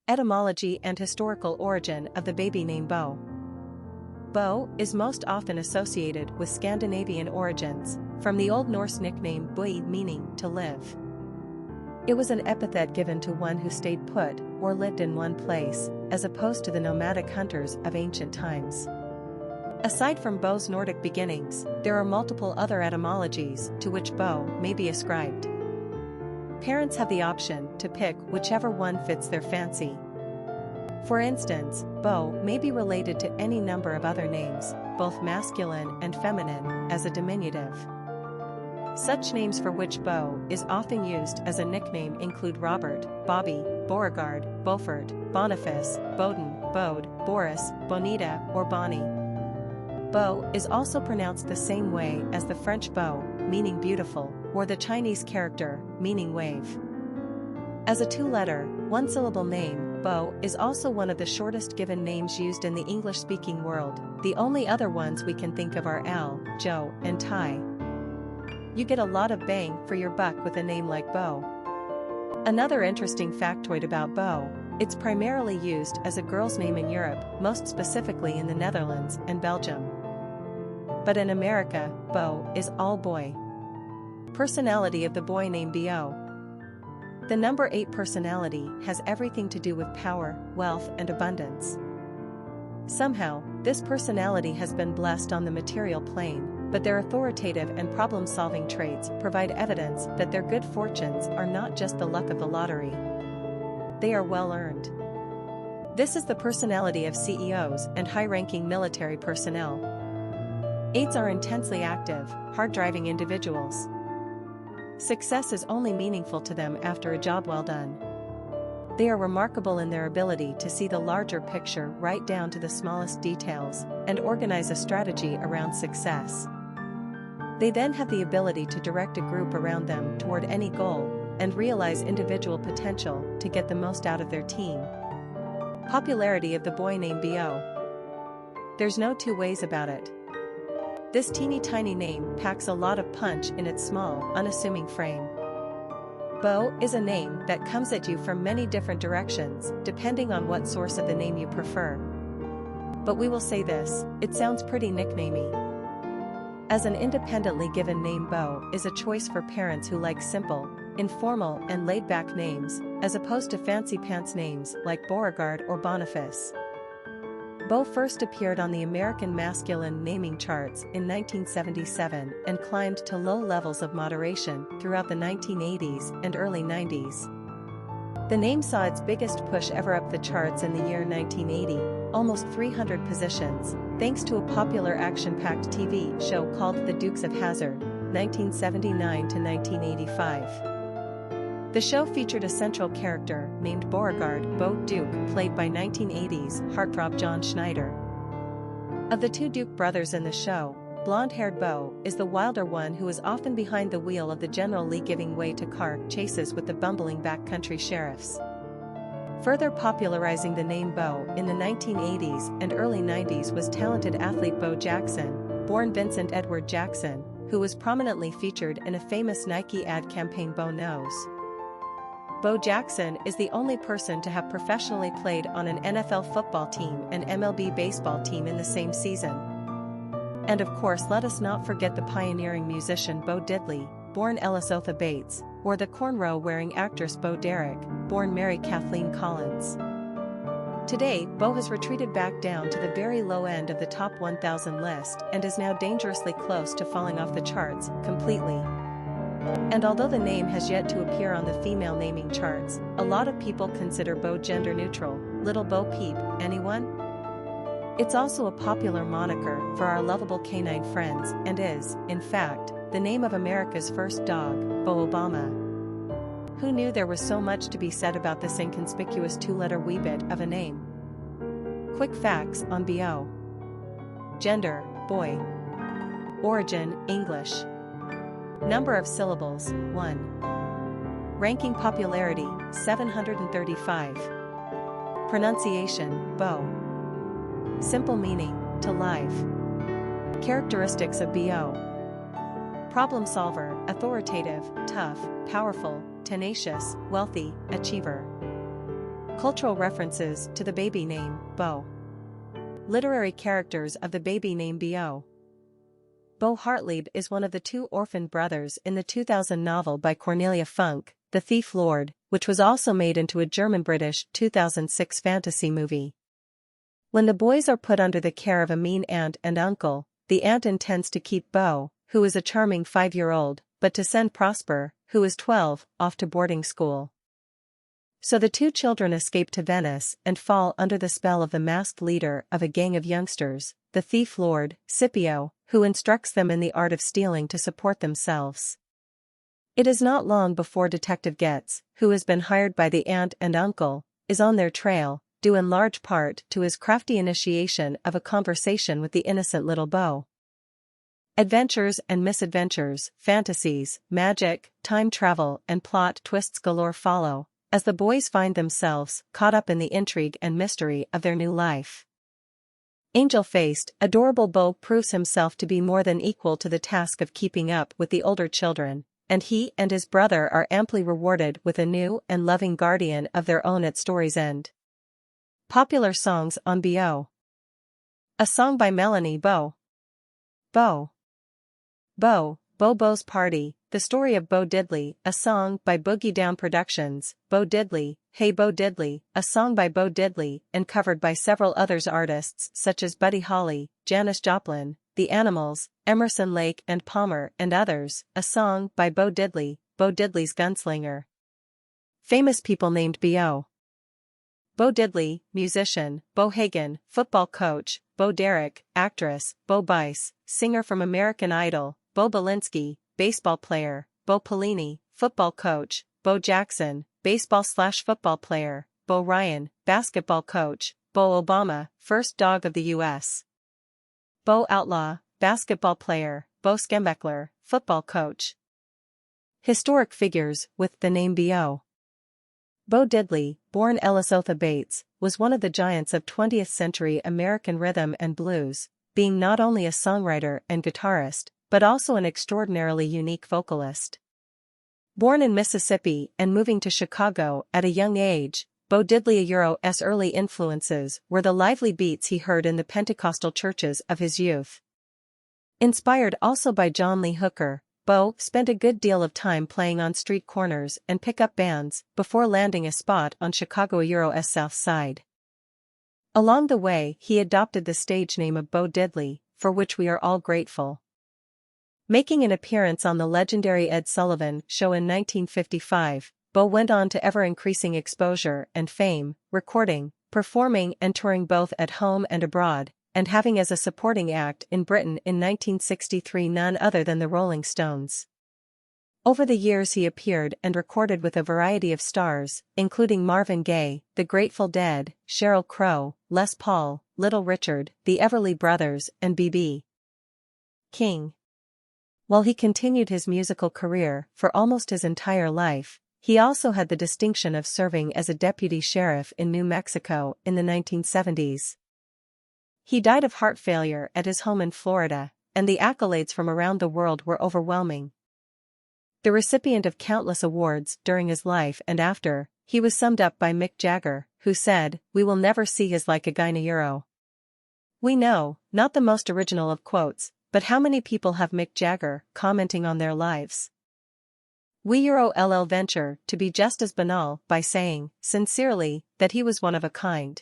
Etymology and historical origin of the baby name Bo. Bo is most often associated with Scandinavian origins, from the Old Norse nickname bui meaning to live. It was an epithet given to one who stayed put or lived in one place, as opposed to the nomadic hunters of ancient times. Aside from Bo's Nordic beginnings, there are multiple other etymologies to which Bo may be ascribed. Parents have the option to pick whichever one fits their fancy. For instance, Bo may be related to any number of other names, both masculine and feminine, as a diminutive. Such names for which Bo is often used as a nickname include Robert, Bobby, Beauregard, Beaufort, Boniface, Bowden, Bode, Boris, Bonita, or Bonnie. Bo is also pronounced the same way as the French beau, meaning beautiful, or the Chinese character, meaning wave. As a two-letter, one-syllable name, Bo is also one of the shortest given names used in the English-speaking world. The only other ones we can think of are Al, Joe, and Ty. You get a lot of bang for your buck with a name like Bo. Another interesting factoid about Bo: it's primarily used as a girl's name in Europe, most specifically in the Netherlands and Belgium. But in America, Bo is all boy. Personality of the boy name Bo. The number 8 personality has everything to do with power, wealth, and abundance. Somehow, this personality has been blessed on the material plane, but their authoritative and problem-solving traits provide evidence that their good fortunes are not just the luck of the lottery. They are well-earned. This is the personality of CEOs and high-ranking military personnel. 8s are intensely active, hard-driving individuals. Success is only meaningful to them after a job well done. They are remarkable in their ability to see the larger picture right down to the smallest details and organize a strategy around success. They then have the ability to direct a group around them toward any goal and realize individual potential to get the most out of their team. Popularity of the boy named Bo. There's no two ways about it. This teeny-tiny name packs a lot of punch in its small, unassuming frame. Bo is a name that comes at you from many different directions, depending on what source of the name you prefer. But we will say this: it sounds pretty nicknamey. As an independently given name, Bo is a choice for parents who like simple, informal, and laid-back names, as opposed to fancy-pants names like Beauregard or Boniface. Bo first appeared on the American masculine naming charts in 1977 and climbed to low levels of moderation throughout the 1980s and early 90s. The name saw its biggest push ever up the charts in the year 1980, almost 300 positions, thanks to a popular action-packed TV show called The Dukes of Hazzard, 1979 to 1985. The show featured a central character named Beauregard Bo Duke, played by 1980s heartthrob John Schneider. Of the two Duke brothers in the show, blonde-haired Bo is the wilder one who is often behind the wheel of the General Lee, giving way to car chases with the bumbling backcountry sheriffs. Further popularizing the name Bo in the 1980s and early 90s was talented athlete Bo Jackson, born Vincent Edward Jackson, who was prominently featured in a famous Nike ad campaign, Bo Knows. Bo Jackson is the only person to have professionally played on an NFL football team and MLB baseball team in the same season. And of course, let us not forget the pioneering musician Bo Diddley, born Elizotha Bates, or the cornrow-wearing actress Bo Derek, born Mary Kathleen Collins. Today, Bo has retreated back down to the very low end of the top 1,000 list and is now dangerously close to falling off the charts completely. And although the name has yet to appear on the female naming charts, a lot of people consider Bo gender neutral. Little Bo Peep, anyone? It's also a popular moniker for our lovable canine friends and is, in fact, the name of America's first dog, Bo Obama. Who knew there was so much to be said about this inconspicuous two-letter wee bit of a name? Quick facts on Bo. Gender, boy. Origin, English. Number of syllables, 1. Ranking popularity, 735. Pronunciation, Bo. Simple meaning, to live. Characteristics of Bo. Problem solver, authoritative, tough, powerful, tenacious, wealthy, achiever. Cultural references to the baby name, Bo. Literary characters of the baby name Bo. Bo Hartlieb is one of the two orphaned brothers in the 2000 novel by Cornelia Funk, The Thief Lord, which was also made into a German-British 2006 fantasy movie. When the boys are put under the care of a mean aunt and uncle, the aunt intends to keep Bo, who is a charming 5-year-old, but to send Prosper, who is 12, off to boarding school. So the two children escape to Venice and fall under the spell of the masked leader of a gang of youngsters, the thief lord, Scipio, who instructs them in the art of stealing to support themselves. It is not long before Detective Getz, who has been hired by the aunt and uncle, is on their trail, due in large part to his crafty initiation of a conversation with the innocent little Bo. Adventures and misadventures, fantasies, magic, time travel, and plot twists galore follow, as the boys find themselves caught up in the intrigue and mystery of their new life. Angel-faced, adorable Bo proves himself to be more than equal to the task of keeping up with the older children, and he and his brother are amply rewarded with a new and loving guardian of their own at story's end. Popular songs on Bo. A song by Melanie Bo. Bo. Bo, Bo's Party, The Story of Bo Diddley, a song by Boogie Down Productions, Bo Diddley, Hey Bo Diddley, a song by Bo Diddley and covered by several other artists such as Buddy Holly, Janis Joplin, The Animals, Emerson Lake and Palmer and others, a song by Bo Diddley, Bo Diddley's Gunslinger. Famous people named Bo. Bo Diddley, musician, Bo Hagan, football coach, Bo Derek, actress, Bo Bice, singer from American Idol, Bo Belinsky, baseball player, Bo Pelini, football coach, Bo Jackson, baseball/football player, Bo Ryan, basketball coach, Bo Obama, first dog of the U.S. Bo Outlaw, basketball player, Bo Schembechler, football coach. Historic figures with the name Bo. Bo Diddley, born Elizotha Bates, was one of the giants of 20th-century American rhythm and blues, being not only a songwriter and guitarist, but also an extraordinarily unique vocalist. Born in Mississippi and moving to Chicago at a young age, Bo Diddley's early influences were the lively beats he heard in the Pentecostal churches of his youth. Inspired also by John Lee Hooker, Bo spent a good deal of time playing on street corners and pickup bands before landing a spot on Chicago's South Side. Along the way, he adopted the stage name of Bo Diddley, for which we are all grateful. Making an appearance on the legendary Ed Sullivan Show in 1955, Bo went on to ever-increasing exposure and fame, recording, performing and touring both at home and abroad, and having as a supporting act in Britain in 1963 none other than the Rolling Stones. Over the years he appeared and recorded with a variety of stars, including Marvin Gaye, The Grateful Dead, Sheryl Crow, Les Paul, Little Richard, the Everly Brothers and B.B. King. While he continued his musical career for almost his entire life, he also had the distinction of serving as a deputy sheriff in New Mexico in the 1970s. He died of heart failure at his home in Florida, and the accolades from around the world were overwhelming. The recipient of countless awards during his life and after, he was summed up by Mick Jagger, who said, "We will never see his like a guy na Euro." We know, not the most original of quotes, but how many people have Mick Jagger commenting on their lives? We Euro LL venture to be just as banal by saying, sincerely, that he was one of a kind.